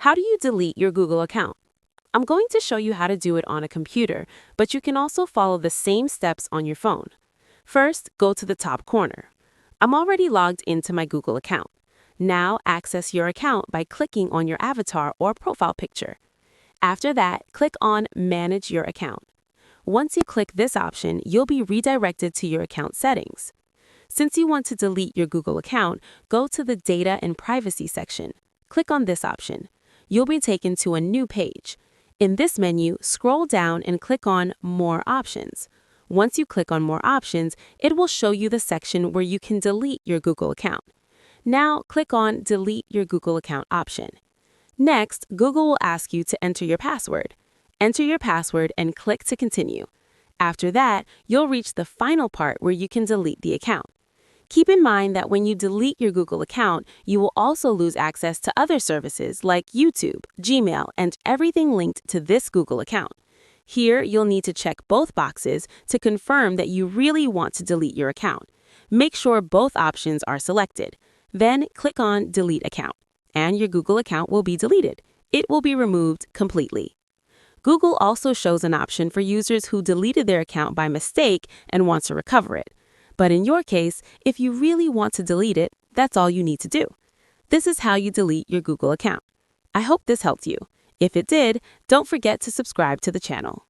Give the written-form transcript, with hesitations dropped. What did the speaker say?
How do you delete your Google account? I'm going to show you how to do it on a computer, but you can also follow the same steps on your phone. First, go to the top corner. I'm already logged into my Google account. Now, access your account by clicking on your avatar or profile picture. After that, click on Manage Your Account. Once you click this option, you'll be redirected to your account settings. Since you want to delete your Google account, go to the Data and Privacy section. Click on this option. You'll be taken to a new page. In this menu, scroll down and click on More Options. Once you click on More Options, it will show you the section where you can delete your Google account. Now, click on Delete Your Google Account option. Next, Google will ask you to enter your password. Enter your password and click to continue. After that, you'll reach the final part where you can delete the account. Keep in mind that when you delete your Google account, you will also lose access to other services like YouTube, Gmail, and everything linked to this Google account. Here, you'll need to check both boxes to confirm that you really want to delete your account. Make sure both options are selected. Then click on Delete Account, and your Google account will be deleted. It will be removed completely. Google also shows an option for users who deleted their account by mistake and want to recover it. But in your case, if you really want to delete it, that's all you need to do. This is how you delete your Google account. I hope this helped you. If it did, don't forget to subscribe to the channel.